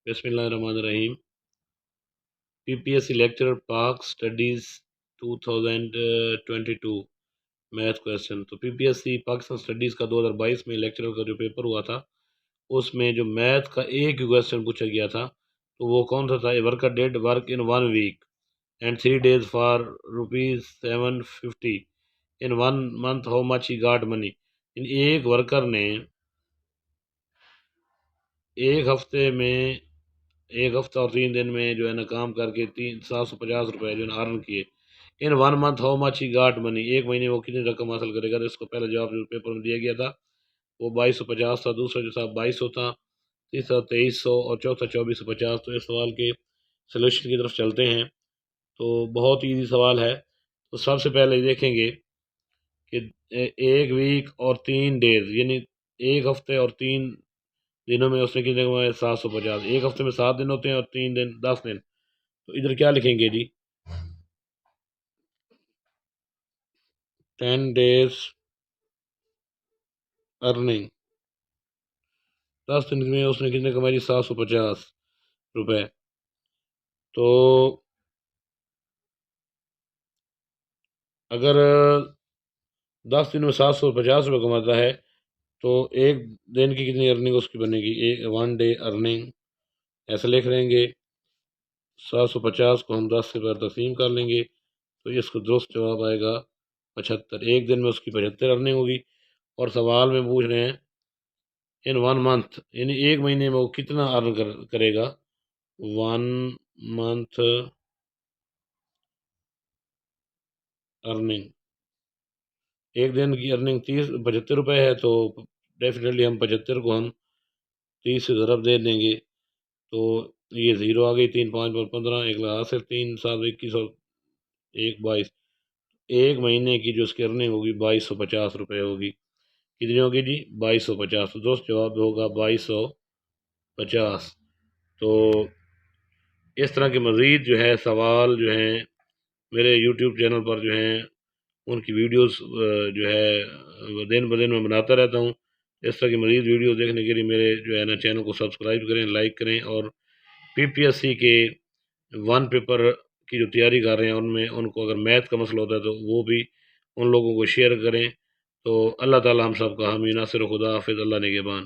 بسم اللہ الرحمن الرحیم۔ PPSC لیکچرر پاک اسٹڈیز 2022 میتھ کویسچن۔ تو PPSC پاکستان اسٹڈیز کا 2022 میں لیکچرر کا جو پیپر ہوا تھا اس میں جو میتھ کا ایک کویسچن پوچھا گیا تھا تو وہ کون سا تھا؟ A worker did work in 1 week and 3 days for ₹750 in 1 month how much he got money. ایک ورکر نے ایک ہفتہ اور 3 دن میں جو ہے نا کام کر کے 750 جو ہے نا ارن کیے۔ In 1 month how much he got money, ایک مہینے وہ کتنی رقم حاصل کرے گا؟ تو اس کو پہلا جواب جو پیپر میں دیا گیا تھا وہ 2250 تھا، دوسرا جو تھا 2200 تھا، تیسرا 2300 اور چوتھا 2450۔ تو اس سوال کے سلوشن کی طرف چلتے ہیں۔ تو بہت ایزی سوال ہے۔ تو سب سے پہلے دیکھیں گے کہ 1 week اور 3 days یعنی ایک ہفتے اور 3 دنوں میں اس نے کتنے کمائے؟ 750۔ ایک ہفتے میں 7 دن ہوتے ہیں اور 3 دن 10 دن۔ تو ادھر کیا لکھیں گے جی؟ 10 days ارننگ، 10 دن میں اس نے کتنے کمائے؟ 750 تو اگر 10 دن میں 750 کماتا ہے تو ایک دن کی کتنی ارننگ اس کی بنے گی؟ 1 day ارننگ ایسے لکھ لیں گے۔ 750 کو ہم 10 سے تقسیم کر لیں گے تو اس کو درست جواب آئے گا 75۔ ایک دن میں اس کی 75 ارننگ ہوگی۔ اور سوال میں پوچھ رہے ہیں ان 1 month یعنی ایک مہینے میں وہ کتنا ارن کرے گا؟ 1 month ارننگ، ایک دن کی ارننگ 75 ہے تو ڈیفینیٹلی ہم 75 کو ہم 30 سے ضرب دے دیں گے تو یہ 0 آ گئی۔ 3 5 پر 15، 1 لگا سے 3 7 21 اور 1 22۔ ایک مہینے کی جو اس کی ارننگ ہوگی 2250 ہوگی۔ کتنی ہوگی جی؟ 2250۔ تو دوست جواب ہوگا 2250۔ تو اس طرح کے مزید جو ہے سوال جو ہیں میرے یوٹیوب چینل پر جو ہیں ان کی ویڈیوز جو ہے دن بدن میں بناتا رہتا ہوں۔ اس طرح کی مزید ویڈیو دیکھنے کے لیے میرے جو ہے نا چینل کو سبسکرائب کریں، لائک کریں، اور PPSC کے 1 پیپر کی جو تیاری کر رہے ہیں ان کو اگر میتھ کا مسئلہ ہوتا ہے تو وہ بھی ان لوگوں کو شیئر کریں۔ تو اللہ تعالی ہم سب کا حامی ناصر خدا حافظ، اللہ نگہبان۔